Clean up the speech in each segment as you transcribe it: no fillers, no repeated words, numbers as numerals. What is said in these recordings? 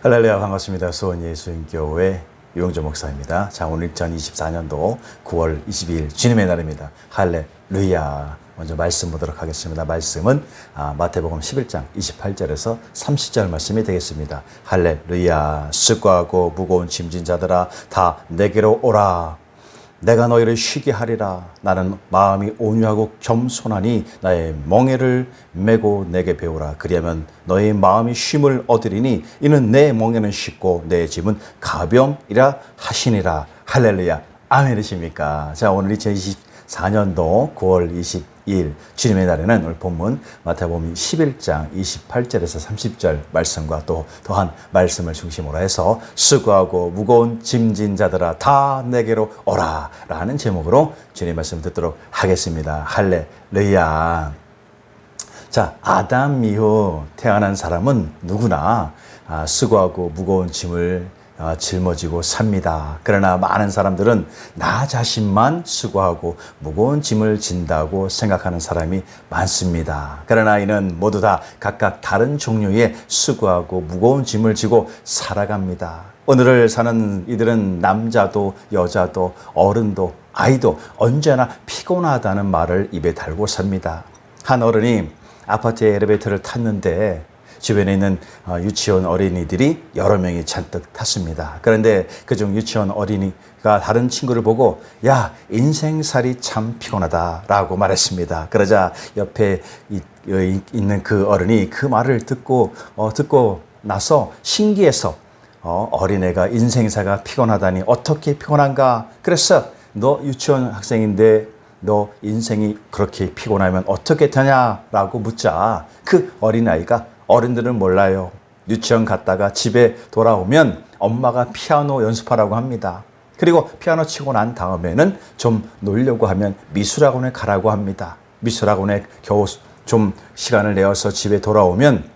할렐루야, 반갑습니다. 수원 예수님교회 유영조 목사입니다. 자, 오늘 2024년도 9월 22일 주님의 날입니다. 할렐루야. 먼저 말씀 보도록 하겠습니다. 말씀은 마태복음 11장 28절에서 30절 말씀이 되겠습니다. 할렐루야. 수고하고 무거운 짐진 자들아 다 내게로 오라. 내가 너희를 쉬게 하리라. 나는 마음이 온유하고 겸손하니 나의 멍에를 메고 내게 배우라. 그리하면 너희 마음이 쉼을 얻으리니 이는 내 멍에는 쉽고 내 짐은 가벼움이라 하시니라. 할렐루야. 아멘이십니까? 자, 오늘 2024년도 9월 22일 주님의 날에는 오늘 본문 마태복음 11장 28절에서 30절 말씀과 또한 말씀을 중심으로 해서 수고하고 무거운 짐진 자들아 다 내게로 오라 라는 제목으로 주님의 말씀 듣도록 하겠습니다. 할렐루야. 자, 아담 이후 태어난 사람은 누구나 수고하고 무거운 짐을 짊어지고 삽니다. 그러나 많은 사람들은 나 자신만 수고하고 무거운 짐을 진다고 생각하는 사람이 많습니다. 그러나 이는 모두 다 각각 다른 종류의 수고하고 무거운 짐을 지고 살아갑니다. 오늘을 사는 이들은 남자도 여자도 어른도 아이도 언제나 피곤하다는 말을 입에 달고 삽니다. 한 어른이 아파트의 엘리베이터를 탔는데 주변에 있는 유치원 어린이들이 여러 명이 잔뜩 탔습니다. 그런데 그중 유치원 어린이가 다른 친구를 보고 야, 인생살이 참 피곤하다 라고 말했습니다. 그러자 옆에 있는 그 어른이 그 말을 듣고 나서 신기해서 어린애가 인생사가 피곤하다니 어떻게 피곤한가? 그래서 너 유치원 학생인데 너 인생이 그렇게 피곤하면 어떻게 되냐라고 묻자 그 어린아이가 어른들은 몰라요. 유치원 갔다가 집에 돌아오면 엄마가 피아노 연습하라고 합니다. 그리고 피아노 치고 난 다음에는 좀 놀려고 하면 미술학원에 가라고 합니다. 미술학원에 겨우 좀 시간을 내어서 집에 돌아오면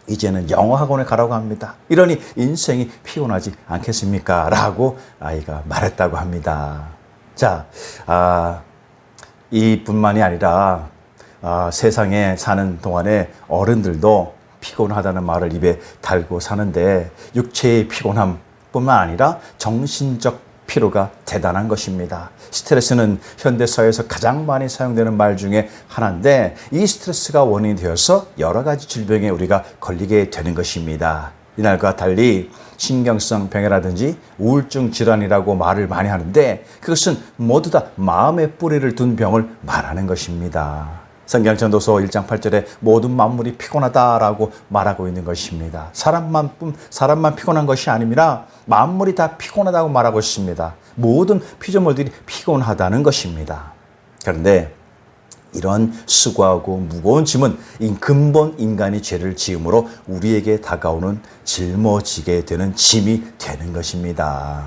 이제는 영어학원에 가라고 합니다. 이러니 인생이 피곤하지 않겠습니까? 라고 아이가 말했다고 합니다. 자, 이뿐만이 아니라 세상에 사는 동안에 어른들도 피곤하다는 말을 입에 달고 사는데 육체의 피곤함 뿐만 아니라 정신적 피로가 대단한 것입니다. 스트레스는 현대사회에서 가장 많이 사용되는 말 중에 하나인데 이 스트레스가 원인이 되어서 여러 가지 질병에 우리가 걸리게 되는 것입니다. 이날과 달리 신경성 병이라든지 우울증 질환이라고 말을 많이 하는데 그것은 모두 다 마음에 뿌리를 둔 병을 말하는 것입니다. 성경전도서 1장 8절에 모든 만물이 피곤하다라고 말하고 있는 것입니다. 사람만 피곤한 것이 아니라 만물이 다 피곤하다고 말하고 있습니다. 모든 피조물들이 피곤하다는 것입니다. 그런데 이런 수고하고 무거운 짐은 근본 인간이 죄를 지음으로 우리에게 다가오는 짊어지게 되는 짐이 되는 것입니다.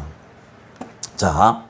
자,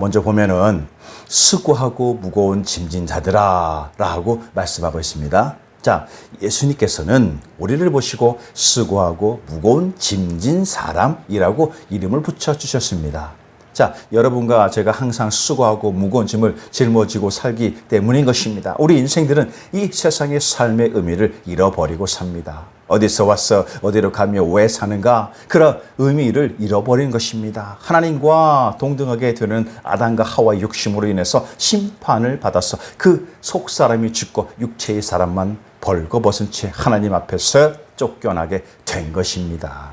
먼저 보면은 수고하고 무거운 짐진 자들아 라고 말씀하고 있습니다. 자, 예수님께서는 우리를 보시고 수고하고 무거운 짐진 사람이라고 이름을 붙여주셨습니다. 자, 여러분과 제가 항상 수고하고 무거운 짐을 짊어지고 살기 때문인 것입니다. 우리 인생들은 이 세상의 삶의 의미를 잃어버리고 삽니다. 어디서 왔어? 어디로 가며 왜 사는가? 그런 의미를 잃어버린 것입니다. 하나님과 동등하게 되는 아담과 하와의 욕심으로 인해서 심판을 받아서 그 속사람이 죽고 육체의 사람만 벌거벗은 채 하나님 앞에서 쫓겨나게 된 것입니다.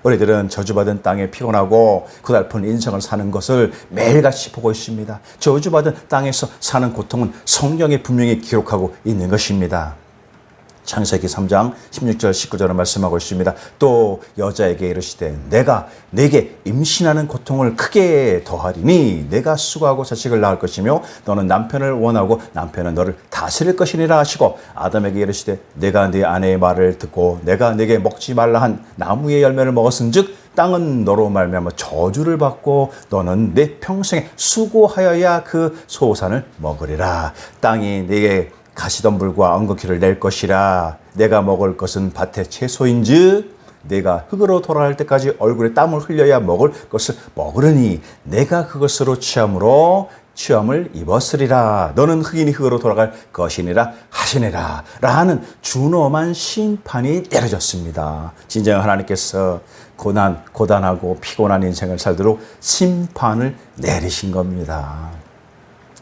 우리들은 저주받은 땅에 피곤하고 고달픈 인생을 사는 것을 매일같이 보고 있습니다. 저주받은 땅에서 사는 고통은 성경에 분명히 기록하고 있는 것입니다. 창세기 3장 16절 19절을 말씀하고 있습니다. 또 여자에게 이르시되 내가 네게 임신하는 고통을 크게 더하리니 내가 수고하고 자식을 낳을 것이며 너는 남편을 원하고 남편은 너를 다스릴 것이니라 하시고 아담에게 이르시되 내가 네 아내의 말을 듣고 내가 네게 먹지 말라 한 나무의 열매를 먹었은즉 땅은 너로 말미암아 저주를 받고 너는 내 평생에 수고하여야 그 소산을 먹으리라. 땅이 네게 가시덤불과 엉겅퀴를 낼 것이라. 내가 먹을 것은 밭의 채소인즉 내가 흙으로 돌아갈 때까지 얼굴에 땀을 흘려야 먹을 것을 먹으려니 내가 그것으로 취함으로 시험을 입었으리라. 너는 흑인이 흑으로 돌아갈 것이니라 하시니라. 라는 준엄한 심판이 내려졌습니다. 진정 하나님께서 고단하고 피곤한 인생을 살도록 심판을 내리신 겁니다.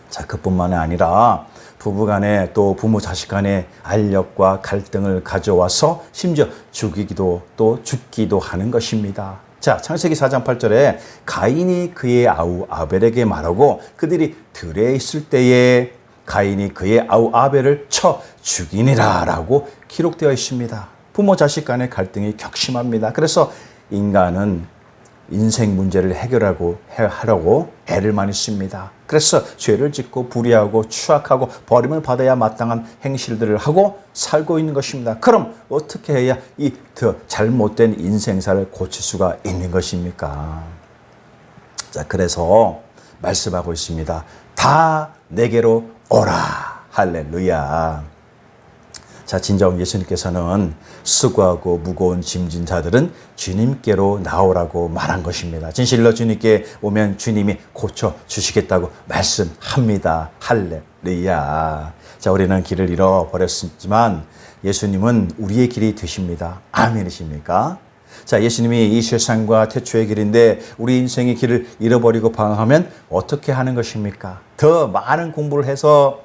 자, 그뿐만이 아니라 부부간에 또 부모 자식 간에 알력과 갈등을 가져와서 심지어 죽이기도 또 죽기도 하는 것입니다. 자, 창세기 4장 8절에 가인이 그의 아우 아벨에게 말하고 그들이 들에 있을 때에 가인이 그의 아우 아벨을 쳐 죽이니라 라고 기록되어 있습니다. 부모 자식 간의 갈등이 격심합니다. 그래서 인간은 인생 문제를 하려고 애를 많이 씁니다. 그래서 죄를 짓고 불의하고 추악하고 버림을 받아야 마땅한 행실들을 하고 살고 있는 것입니다. 그럼 어떻게 해야 이 더 잘못된 인생사를 고칠 수가 있는 것입니까? 자, 그래서 말씀하고 있습니다. 다 내게로 오라. 할렐루야. 자, 진정 예수님께서는 수고하고 무거운 짐진 자들은 주님께로 나오라고 말한 것입니다. 진실로 주님께 오면 주님이 고쳐주시겠다고 말씀합니다. 할렐루야. 자, 우리는 길을 잃어버렸지만 예수님은 우리의 길이 되십니다. 아멘이십니까? 자, 예수님이 이 세상과 태초의 길인데 우리 인생의 길을 잃어버리고 방황하면 어떻게 하는 것입니까? 더 많은 공부를 해서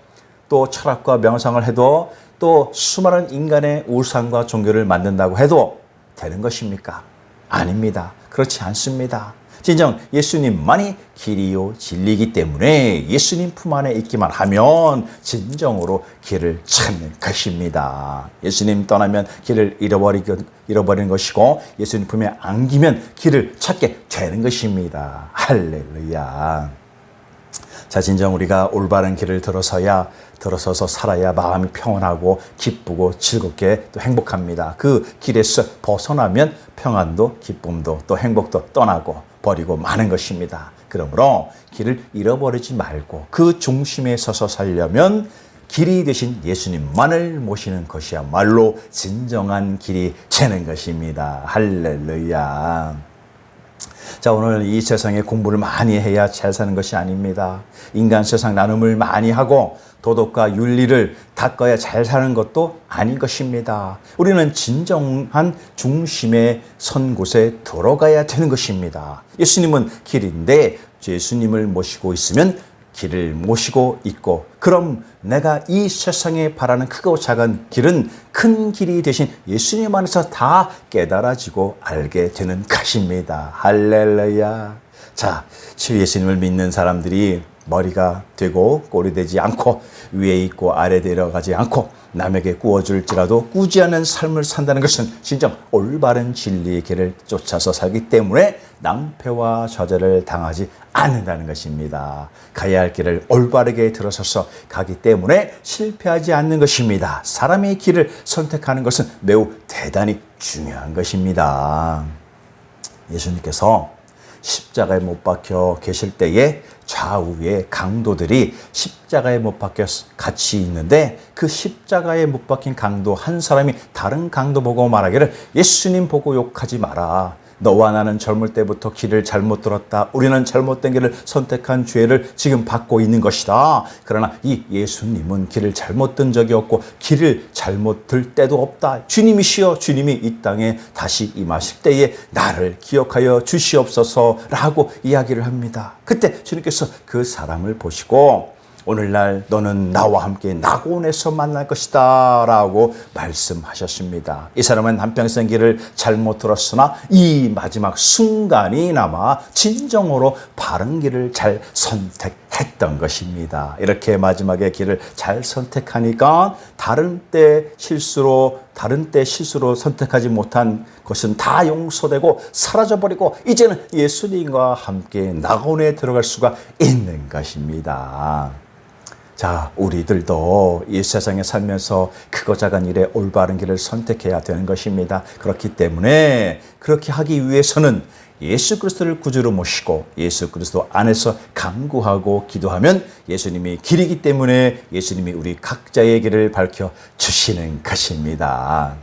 또 철학과 명상을 해도 또 수많은 인간의 우상과 종교를 만든다고 해도 되는 것입니까? 아닙니다. 그렇지 않습니다. 진정 예수님만이 길이요 진리이기 때문에 예수님 품 안에 있기만 하면 진정으로 길을 찾는 것입니다. 예수님 떠나면 길을 잃어버리는 것이고 예수님 품에 안기면 길을 찾게 되는 것입니다. 할렐루야. 자, 진정 우리가 올바른 길을 들어서서 살아야 마음이 평안하고 기쁘고 즐겁게 또 행복합니다. 그 길에서 벗어나면 평안도 기쁨도 또 행복도 떠나고 버리고 마는 것입니다. 그러므로 길을 잃어버리지 말고 그 중심에 서서 살려면 길이 되신 예수님만을 모시는 것이야말로 진정한 길이 되는 것입니다. 할렐루야. 자, 오늘 이 세상에 공부를 많이 해야 잘 사는 것이 아닙니다. 인간 세상 나눔을 많이 하고 도덕과 윤리를 닦아야 잘 사는 것도 아닌 것입니다. 우리는 진정한 중심에 선 곳에 들어가야 되는 것입니다. 예수님은 길인데 예수님을 모시고 있으면 길을 모시고 있고, 그럼 내가 이 세상에 바라는 크고 작은 길은 큰 길이 되신 예수님 안에서 다 깨달아지고 알게 되는 것입니다. 할렐루야. 자, 예수님을 믿는 사람들이 머리가 되고 꼴이 되지 않고 위에 있고 아래 내려가지 않고 남에게 구워줄지라도 꾸지 않은 삶을 산다는 것은 진정 올바른 진리의 길을 쫓아서 살기 때문에 낭패와 좌절을 당하지 않는다는 것입니다. 가야 할 길을 올바르게 들어서서 가기 때문에 실패하지 않는 것입니다. 사람의 길을 선택하는 것은 매우 대단히 중요한 것입니다. 예수님께서 십자가에 못 박혀 계실 때에 좌우에 강도들이 십자가에 못 박혀 같이 있는데 그 십자가에 못 박힌 강도 한 사람이 다른 강도 보고 말하기를 예수님 보고 욕하지 마라. 너와 나는 젊을 때부터 길을 잘못 들었다. 우리는 잘못된 길을 선택한 죄를 지금 받고 있는 것이다. 그러나 이 예수님은 길을 잘못 든 적이 없고 길을 잘못 들 때도 없다. 주님이시여, 주님이 이 땅에 다시 임하실 때에 나를 기억하여 주시옵소서라고 이야기를 합니다. 그때 주님께서 그 사람을 보시고 오늘날 너는 나와 함께 낙원에서 만날 것이다 라고 말씀하셨습니다. 이 사람은 한평생 길을 잘못 들었으나 이 마지막 순간이나마 진정으로 바른 길을 잘 선택했던 것입니다. 이렇게 마지막에 길을 잘 선택하니까 다른 때 실수로 선택하지 못한 것은 다 용서되고 사라져버리고 이제는 예수님과 함께 낙원에 들어갈 수가 있는 것입니다. 자, 우리들도 이 세상에 살면서 크고 작은 일에 올바른 길을 선택해야 되는 것입니다. 그렇기 때문에 그렇게 하기 위해서는 예수 그리스도를 구주로 모시고 예수 그리스도 안에서 간구하고 기도하면 예수님이 길이기 때문에 예수님이 우리 각자의 길을 밝혀 주시는 것입니다.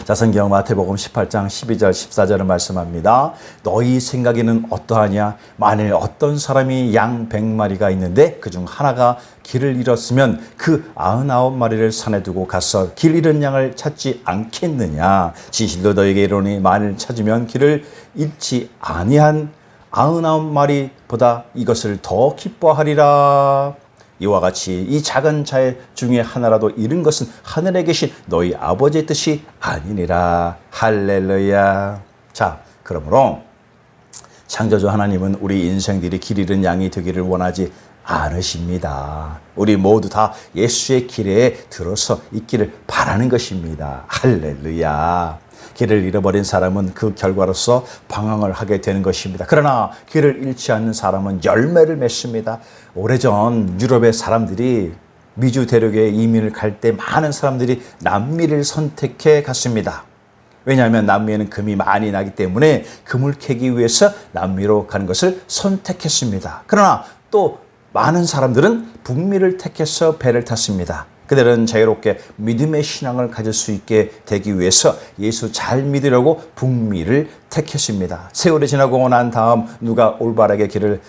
자, 성경 마태복음 18장 12절 14절을 말씀합니다. 너희 생각에는 어떠하냐? 만일 어떤 사람이 양 100마리가 있는데 그중 하나가 길을 잃었으면 그 99마리를 산에 두고 가서 길 잃은 양을 찾지 않겠느냐? 진실로 너희에게 이르노니 만일 찾으면 길을 잃지 아니한 99마리보다 이것을 더 기뻐하리라. 이와 같이 이 작은 자의 중에 하나라도 잃은 것은 하늘에 계신 너희 아버지의 뜻이 아니니라. 할렐루야. 자, 그러므로 창조주 하나님은 우리 인생들이 길 잃은 양이 되기를 원하지 않으십니다. 우리 모두 다 예수의 길에 들어서 있기를 바라는 것입니다. 할렐루야. 길을 잃어버린 사람은 그 결과로서 방황을 하게 되는 것입니다. 그러나 길을 잃지 않는 사람은 열매를 맺습니다. 오래전 유럽의 사람들이 미주 대륙에 이민을 갈 때 많은 사람들이 남미를 선택해 갔습니다. 왜냐하면 남미에는 금이 많이 나기 때문에 금을 캐기 위해서 남미로 가는 것을 선택했습니다. 그러나 또 많은 사람들은 북미를 택해서 배를 탔습니다. 그들은 자유롭게 믿음의 신앙을 가질 수 있게 되기 위해서 예수 잘 믿으려고 북미를 택했습니다. 세월이 지나고 난 다음 누가 올바르게 길을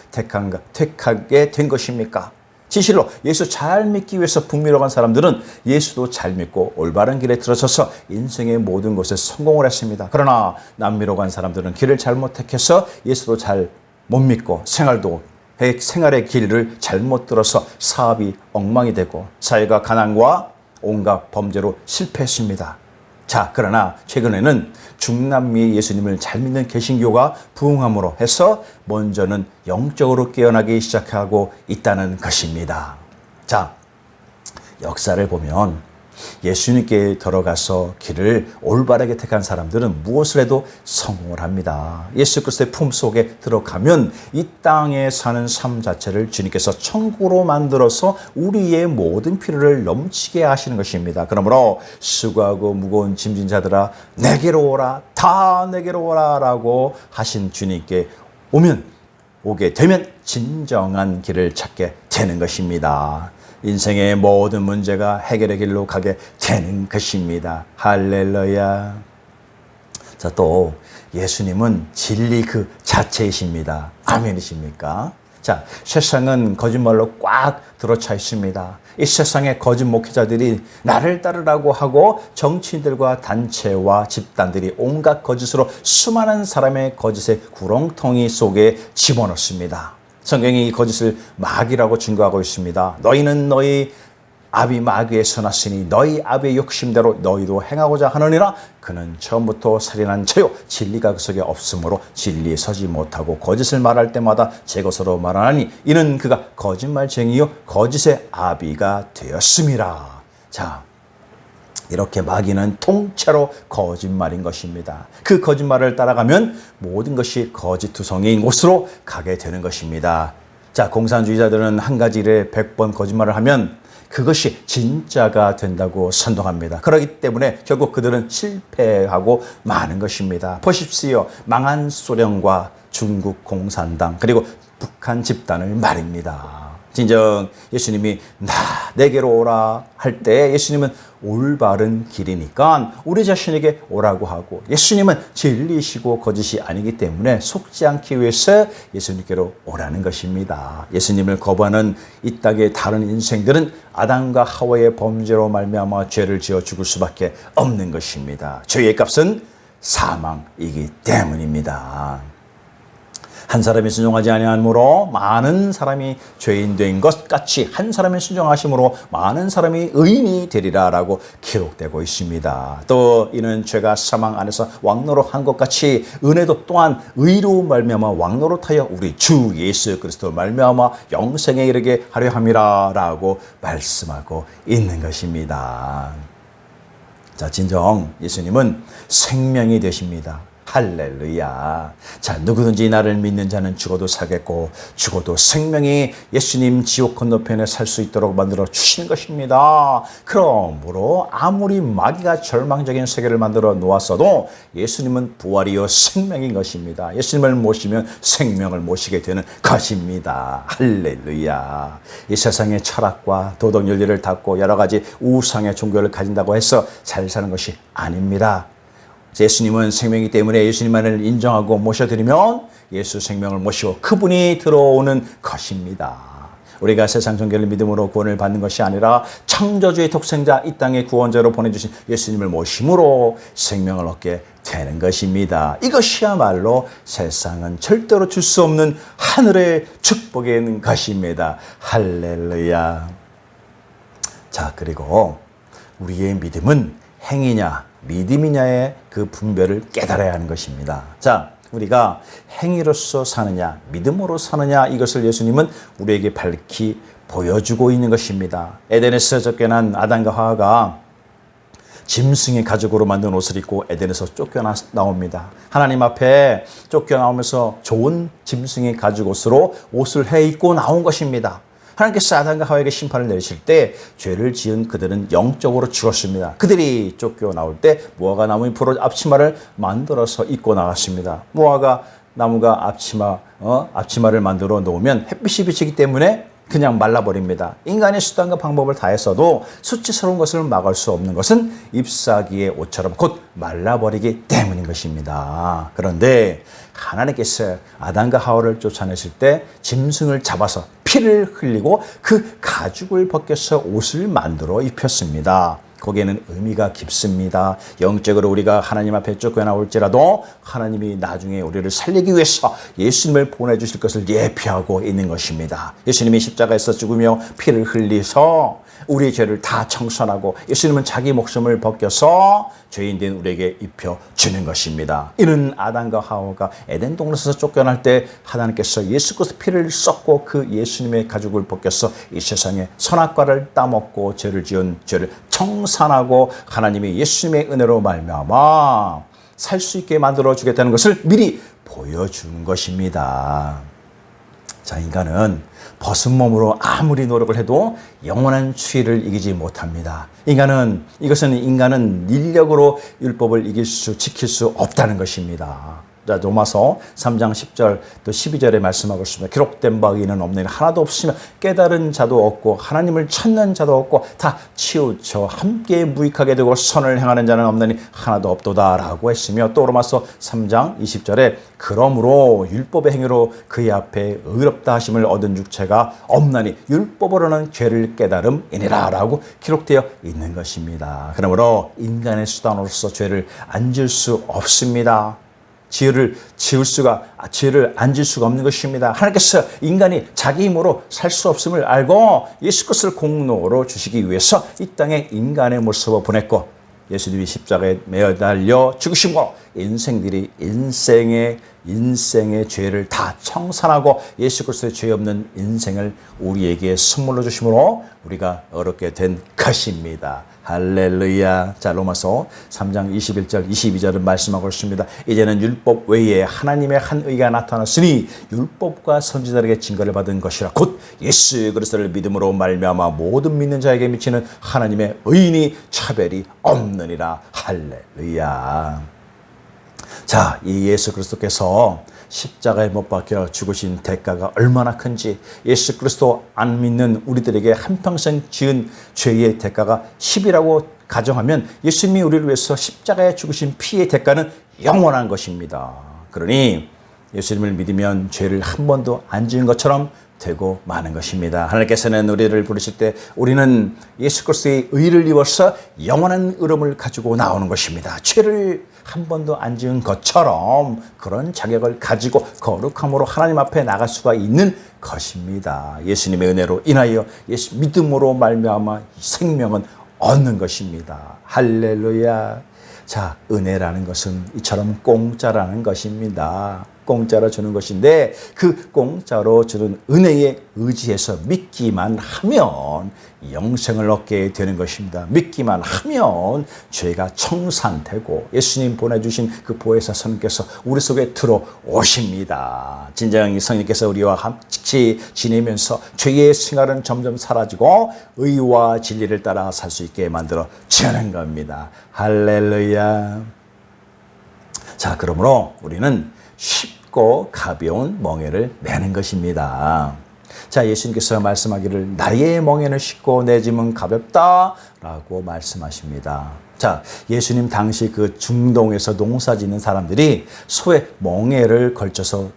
택하게 된 것입니까? 진실로 예수 잘 믿기 위해서 북미로 간 사람들은 예수도 잘 믿고 올바른 길에 들어서서 인생의 모든 것에 성공을 했습니다. 그러나 남미로 간 사람들은 길을 잘못 택해서 예수도 잘 못 믿고 생활의 길을 잘못 들어서 사업이 엉망이 되고 사회가 가난과 온갖 범죄로 실패했습니다. 자, 그러나 최근에는 중남미의 예수님을 잘 믿는 개신교가 부흥함으로 해서 먼저는 영적으로 깨어나기 시작하고 있다는 것입니다. 자, 역사를 보면 예수님께 들어가서 길을 올바르게 택한 사람들은 무엇을 해도 성공을 합니다. 예수 그리스도의 품속에 들어가면 이 땅에 사는 삶 자체를 주님께서 천국으로 만들어서 우리의 모든 필요를 넘치게 하시는 것입니다. 그러므로 수고하고 무거운 짐진 자들아 내게로 오라, 다 내게로 오라 라고 하신 주님께 오게 되면 진정한 길을 찾게 되는 것입니다. 인생의 모든 문제가 해결의 길로 가게 되는 것입니다. 할렐루야. 자, 또 예수님은 진리 그 자체이십니다. 아멘이십니까? 자, 세상은 거짓말로 꽉 들어차 있습니다. 이 세상의 거짓 목회자들이 나를 따르라고 하고 정치인들과 단체와 집단들이 온갖 거짓으로 수많은 사람의 거짓의 구렁텅이 속에 집어넣습니다. 성경이 이 거짓을 마귀라고 증거하고 있습니다. 너희는 너희 아비 마귀의 선하시니 너희 아비의 욕심대로 너희도 행하고자 하느니라. 그는 처음부터 살인한 자요 진리가 그 속에 없으므로 진리에 서지 못하고 거짓을 말할 때마다 제 것으로 말하나니 이는 그가 거짓말쟁이요 거짓의 아비가 되었음이라. 자, 이렇게 마귀는 통째로 거짓말인 것입니다. 그 거짓말을 따라가면 모든 것이 거짓투성이인 곳으로 가게 되는 것입니다. 자, 공산주의자들은 한 가지 일에 100번 거짓말을 하면 그것이 진짜가 된다고 선동합니다. 그렇기 때문에 결국 그들은 실패하고 마는 것입니다. 보십시오. 망한 소련과 중국 공산당 그리고 북한 집단을 말입니다. 진정 예수님이 내게로 오라 할 때 예수님은 올바른 길이니까 우리 자신에게 오라고 하고 예수님은 진리이시고 거짓이 아니기 때문에 속지 않기 위해서 예수님께로 오라는 것입니다. 예수님을 거부하는 이 땅의 다른 인생들은 아담과 하와의 범죄로 말미암아 죄를 지어 죽을 수밖에 없는 것입니다. 죄의 값은 사망이기 때문입니다. 한 사람이 순종하지 아니함으로 많은 사람이 죄인 된 것 같이 한 사람이 순종하심으로 많은 사람이 의인이 되리라 라고 기록되고 있습니다. 또 이는 죄가 사망 안에서 왕노릇한 것 같이 은혜도 또한 의로 말미암아 왕노릇하여 우리 주 예수 그리스도 말미암아 영생에 이르게 하려 함이라 라고 말씀하고 있는 것입니다. 자, 진정 예수님은 생명이 되십니다. 할렐루야. 자, 누구든지 나를 믿는 자는 죽어도 살겠고 죽어도 생명이 예수님 지옥 건너편에 살 수 있도록 만들어 주시는 것입니다. 그러므로 아무리 마귀가 절망적인 세계를 만들어 놓았어도 예수님은 부활이요 생명인 것입니다. 예수님을 모시면 생명을 모시게 되는 것입니다. 할렐루야. 이 세상의 철학과 도덕 윤리를 닫고 여러 가지 우상의 종교를 가진다고 해서 잘 사는 것이 아닙니다. 예수님은 생명이기 때문에 예수님만을 인정하고 모셔드리면 예수 생명을 모시고 그분이 들어오는 것입니다. 우리가 세상 종교를 믿음으로 구원을 받는 것이 아니라 창조주의 독생자 이 땅의 구원자로 보내주신 예수님을 모심으로 생명을 얻게 되는 것입니다. 이것이야말로 세상은 절대로 줄 수 없는 하늘의 축복인 것입니다. 할렐루야. 자, 그리고 우리의 믿음은 행위냐 믿음이냐의 그 분별을 깨달아야 하는 것입니다. 자, 우리가 행위로서 사느냐 믿음으로 사느냐 이것을 예수님은 우리에게 밝히 보여주고 있는 것입니다. 에덴에서 쫓겨난 아담과 하와가 짐승의 가죽으로 만든 옷을 입고 에덴에서 쫓겨나옵니다. 하나님 앞에 쫓겨나오면서 좋은 짐승의 가죽 옷으로 옷을 해 입고 나온 것입니다. 하나님께서 아담과 하와에게 심판을 내리실 때 죄를 지은 그들은 영적으로 죽었습니다. 그들이 쫓겨나올 때 무화과 나무 잎으로 앞치마를 만들어서 입고 나갔습니다. 무화과 나무가 앞치마를 만들어 놓으면 햇빛이 비치기 때문에 그냥 말라버립니다. 인간의 수단과 방법을 다했어도 수치스러운 것을 막을 수 없는 것은 잎사귀의 옷처럼 곧 말라버리기 때문인 것입니다. 그런데 하나님께서 아담과 하와를 쫓아내실 때 짐승을 잡아서 피를 흘리고 그 가죽을 벗겨서 옷을 만들어 입혔습니다. 거기에는 의미가 깊습니다. 영적으로 우리가 하나님 앞에 쫓겨나올지라도 하나님이 나중에 우리를 살리기 위해서 예수님을 보내주실 것을 예표하고 있는 것입니다. 예수님이 십자가에서 죽으며 피를 흘리서 우리의 죄를 다 청산하고 예수님은 자기 목숨을 벗겨서 죄인된 우리에게 입혀주는 것입니다. 이는 아담과 하와가 에덴 동산에서 쫓겨날 때 하나님께서 예수 그리스도 피를 쏟고 그 예수님의 가죽을 벗겨서 이 세상에 선악과를 따먹고 죄를 지은 죄를 청산하고 하나님이 예수님의 은혜로 말미암아 살 수 있게 만들어 주겠다는 것을 미리 보여준 것입니다. 자, 인간은 벗은 몸으로 아무리 노력을 해도 영원한 추위를 이기지 못합니다. 이것은 인간은 인력으로 율법을 지킬 수 없다는 것입니다. 자, 로마서 3장 10절 또 12절에 말씀하고 있습니다. 기록된 바 의인은 없느니 하나도 없으며 깨달은 자도 없고 하나님을 찾는 자도 없고 다 치우쳐 함께 무익하게 되고 선을 행하는 자는 없느니 하나도 없도다 라고 했으며 또 로마서 3장 20절에 그러므로 율법의 행위로 그의 앞에 의롭다 하심을 얻은 육체가 없나니 율법으로는 죄를 깨달음이니라 라고 기록되어 있는 것입니다. 그러므로 인간의 수단으로서 죄를 안 지을 수 없습니다. 죄를 안 지을 수가 없는 것입니다. 하나님께서 인간이 자기 힘으로 살 수 없음을 알고 예수 그리스도를 공로로 주시기 위해서 이 땅에 인간의 모습을 보냈고 예수님이 십자가에 매달려 죽으심으로 인생의 죄를 다 청산하고 예수 그리스도의 죄 없는 인생을 우리에게 선물로 주심으로 우리가 얻게 된 것입니다. 할렐루야. 자, 로마서 3장 21절 22절은 말씀하고 있습니다. 이제는 율법 외에 하나님의 한 의가 나타났으니 율법과 선지자에게 증거를 받은 것이라 곧 예수 그리스도를 믿음으로 말미암아 모든 믿는 자에게 미치는 하나님의 의인이 차별이 없느니라. 할렐루야. 자, 이 예수 그리스도께서 십자가에 못 박혀 죽으신 대가가 얼마나 큰지 예수 그리스도 안 믿는 우리들에게 한평생 지은 죄의 대가가 10이라고 가정하면 예수님이 우리를 위해서 십자가에 죽으신 피의 대가는 영원한 것입니다. 그러니 예수님을 믿으면 죄를 한 번도 안 지은 것처럼 되고 마는 것입니다. 하나님께서는 우리를 부르실 때 우리는 예수 그리스도의 의를 입어서 영원한 의로움을 가지고 나오는 것입니다. 죄를 한 번도 안 지은 것처럼 그런 자격을 가지고 거룩함으로 하나님 앞에 나갈 수가 있는 것입니다. 예수님의 은혜로 인하여 예수 믿음으로 말미암아 생명은 얻는 것입니다. 할렐루야. 자, 은혜라는 것은 이처럼 공짜라는 것입니다. 공짜로 주는 것인데 그 공짜로 주는 은혜에 의지해서 믿기만 하면 영생을 얻게 되는 것입니다. 믿기만 하면 죄가 청산되고 예수님 보내주신 그 보혜사 성령께서 우리 속에 들어오십니다. 진정 성령께서 우리와 같이 지내면서 죄의 생활은 점점 사라지고 의와 진리를 따라 살 수 있게 만들어 주는 겁니다. 할렐루야. 자, 그러므로 우리는 쉽고 가벼운 멍에를 매는 것입니다. 자, 예수님께서 말씀하기를 나의 멍에는 쉽고 내 짐은 가볍다라고 말씀하십니다. 자, 예수님 당시 그 중동에서 농사 짓는 사람들이 소의 멍에를 걸쳐서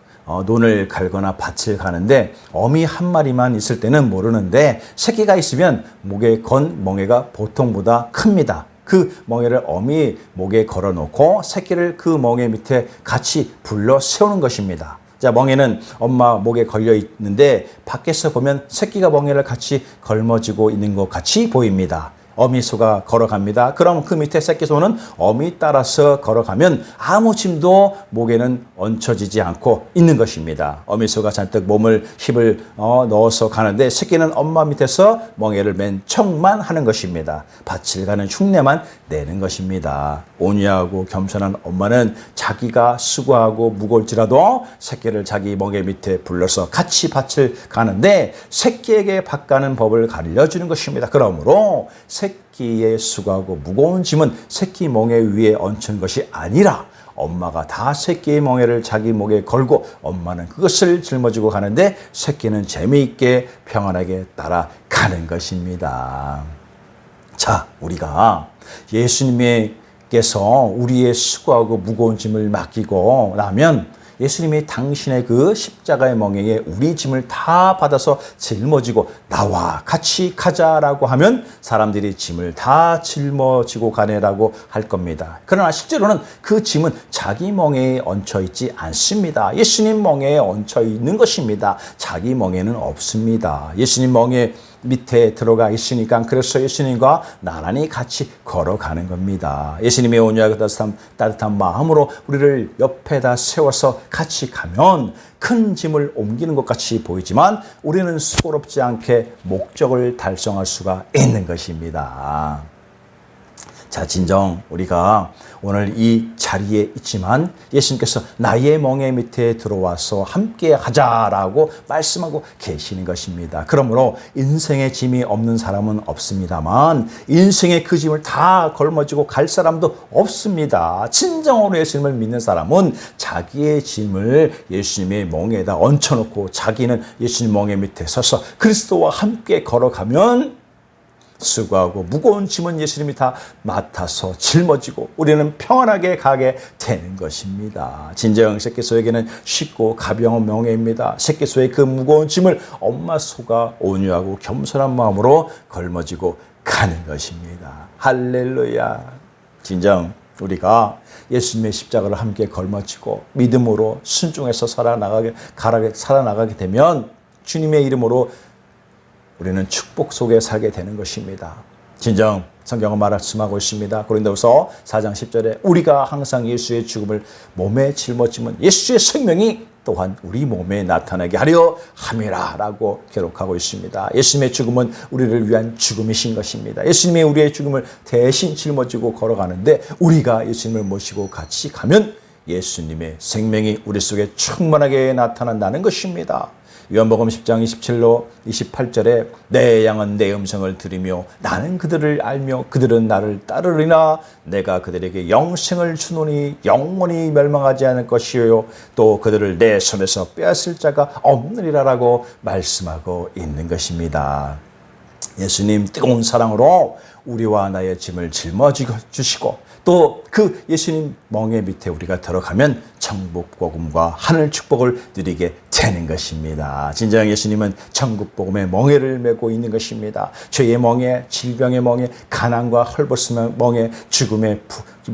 논을 갈거나 밭을 가는데 어미 한 마리만 있을 때는 모르는데 새끼가 있으면 목에 건 멍에가 보통보다 큽니다. 그 멍에를 어미 목에 걸어놓고 새끼를 그 멍에 밑에 같이 불러 세우는 것입니다. 자, 멍에는 엄마 목에 걸려 있는데 밖에서 보면 새끼가 멍에를 같이 걸머쥐고 있는 것 같이 보입니다. 어미소가 걸어갑니다. 그럼 그 밑에 새끼소는 어미 따라서 걸어가면 아무 짐도 목에는 얹혀지지 않고 있는 것입니다. 어미소가 잔뜩 힘을 넣어서 가는데 새끼는 엄마 밑에서 멍에를 맨 척만 하는 것입니다. 밭을 가는 흉내만 내는 것입니다. 온유하고 겸손한 엄마는 자기가 수고하고 무거울지라도 새끼를 자기 멍에 밑에 불러서 같이 밭을 가는데 새끼에게 밭 가는 법을 가르쳐주는 것입니다. 그러므로 새끼의 수고하고 무거운 짐은 새끼 멍에 위에 얹힌 것이 아니라 엄마가 다 새끼의 멍에를 자기 목에 걸고 엄마는 그것을 짊어지고 가는데 새끼는 재미있게 평안하게 따라가는 것입니다. 자, 우리가 예수님께서 우리의 수고하고 무거운 짐을 맡기고 나면 예수님이 당신의 그 십자가의 멍에에 우리 짐을 다 받아서 짊어지고 나와 같이 가자라고 하면 사람들이 짐을 다 짊어지고 가네라고 할 겁니다. 그러나 실제로는 그 짐은 자기 멍에에 얹혀 있지 않습니다. 예수님 멍에에 얹혀 있는 것입니다. 자기 멍에는 없습니다. 예수님 멍에 밑에 들어가 있으니까 그래서 예수님과 나란히 같이 걸어가는 겁니다. 예수님의 온유하고 따뜻한 마음으로 우리를 옆에다 세워서 같이 가면 큰 짐을 옮기는 것 같이 보이지만 우리는 수고롭지 않게 목적을 달성할 수가 있는 것입니다. 자, 진정 우리가 오늘 이 자리에 있지만 예수님께서 나의 멍에 밑에 들어와서 함께 하자라고 말씀하고 계시는 것입니다. 그러므로 인생의 짐이 없는 사람은 없습니다만 인생의 그 짐을 다 걸머쥐고 갈 사람도 없습니다. 진정으로 예수님을 믿는 사람은 자기의 짐을 예수님의 멍에다 얹혀놓고 자기는 예수님 멍에 밑에 서서 그리스도와 함께 걸어가면 수고하고 무거운 짐은 예수님이 다 맡아서 짊어지고 우리는 평안하게 가게 되는 것입니다. 진정 새끼소에게는 쉽고 가벼운 멍에입니다. 새끼소의 그 무거운 짐을 엄마 소가 온유하고 겸손한 마음으로 걸머쥐고 가는 것입니다. 할렐루야. 진정 우리가 예수님의 십자가를 함께 걸머쥐고 믿음으로 순종해서 살아나가게 되면 주님의 이름으로 우리는 축복 속에 살게 되는 것입니다. 진정 성경은 말씀하고 있습니다. 고린도후서 4장 10절에 우리가 항상 예수의 죽음을 몸에 짊어지면 예수의 생명이 또한 우리 몸에 나타나게 하려 함이라 라고 기록하고 있습니다. 예수님의 죽음은 우리를 위한 죽음이신 것입니다. 예수님이 우리의 죽음을 대신 짊어지고 걸어가는데 우리가 예수님을 모시고 같이 가면 예수님의 생명이 우리 속에 충만하게 나타난다는 것입니다. 요한복음 10장 27로 28절에 내 양은 내 음성을 들으며 나는 그들을 알며 그들은 나를 따르리나 내가 그들에게 영생을 주노니 영원히 멸망하지 않을 것이요 또 그들을 내 손에서 빼앗을 자가 없느니라라고 말씀하고 있는 것입니다. 예수님 뜨거운 사랑으로 우리와 나의 짐을 짊어지시고 또 그 예수님 멍에 밑에 우리가 들어가면 천국 복음과 하늘 축복을 누리게 되는 것입니다. 진정 예수님은 천국 복음의 멍에를 메고 있는 것입니다. 죄의 멍에, 질병의 멍에, 가난과 헐벗음의 멍에, 죽음의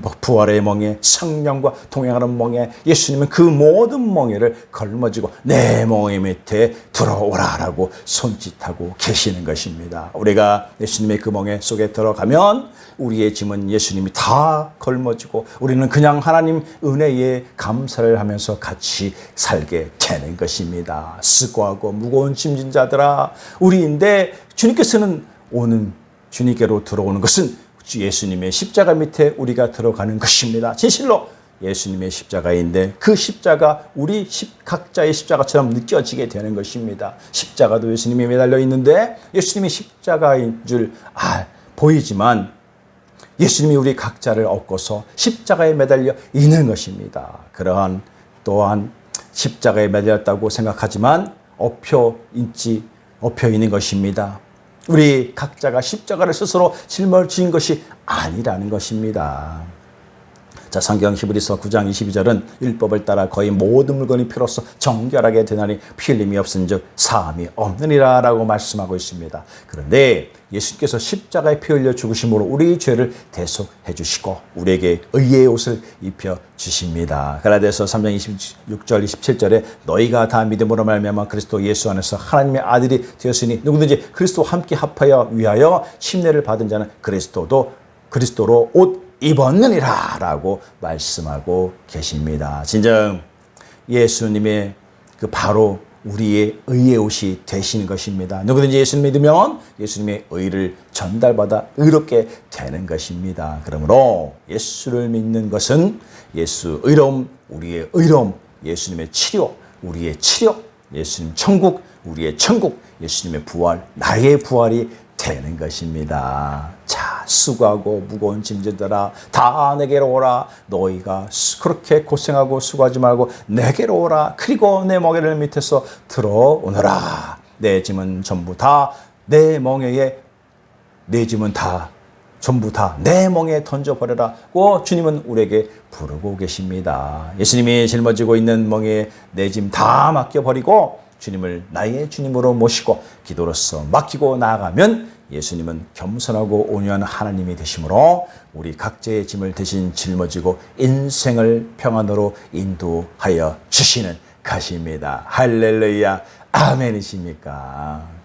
부활의 멍에, 성령과 동행하는 멍에, 예수님은 그 모든 멍에를 걸머지고 내 멍에 밑에 들어오라라고 손짓하고 계시는 것입니다. 우리가 예수님의 그 멍에 속에 들어가면 우리의 짐은 예수님이 다 걸머지고 우리는 그냥 하나님 은혜에 감사를 하면서 같이 살게 되는 것입니다. 수고하고 무거운 짐진 자들아, 우리인데 주님께서는 주님께로 들어오는 것은 예수님의 십자가 밑에 우리가 들어가는 것입니다. 진실로 예수님의 십자가인데 그 십자가 우리 각자의 십자가처럼 느껴지게 되는 것입니다. 십자가도 예수님이 매달려 있는데 예수님이 십자가인 줄 보이지만 예수님이 우리 각자를 업고서 십자가에 매달려 있는 것입니다. 그러한 또한 십자가에 매달렸다고 생각하지만 엎여 있는 것입니다. 우리 각자가 십자가를 스스로 짊어진 것이 아니라는 것입니다. 자, 성경 히브리서 9장 22절은 율법을 따라 거의 모든 물건이 피로써 정결하게 되나니 피 흘림이 없은즉 사함이 없느니라 라고 말씀하고 있습니다. 그런데 예수께서 십자가에 피 흘려 죽으심으로 우리의 죄를 대속해 주시고 우리에게 의의 옷을 입혀 주십니다. 갈라디아서 3장 26절 27절에 너희가 다 믿음으로 말미암아 그리스도 예수 안에서 하나님의 아들이 되었으니 누구든지 그리스도와 함께 합하여 위하여 침례를 받은 자는 그리스도로 옷 입었느니라 라고 말씀하고 계십니다. 진정 예수님의 바로 우리의 의의 옷이 되시는 것입니다. 누구든지 예수를 믿으면 예수님의 의를 전달받아 의롭게 되는 것입니다. 그러므로 예수를 믿는 것은 예수 의로움, 우리의 의로움, 예수님의 치료, 우리의 치료, 예수님 천국, 우리의 천국, 예수님의 부활, 나의 부활이 되는 것입니다. 자, 수고하고 무거운 짐진들아 다 내게로 오라. 너희가 그렇게 고생하고 수고하지 말고 내게로 오라. 그리고 내 멍에를 밑에서 들어오너라. 내 짐은 전부 다 내 멍에에 내 짐은 다 전부 다 내 멍에 던져버려라고 주님은 우리에게 부르고 계십니다. 예수님이 짊어지고 있는 멍에 내 짐 다 맡겨버리고 주님을 나의 주님으로 모시고 기도로서 맡기고 나아가면 예수님은 겸손하고 온유한 하나님이 되심으로 우리 각자의 짐을 대신 짊어지고 인생을 평안으로 인도하여 주시는 것입니다. 할렐루야, 아멘이십니까?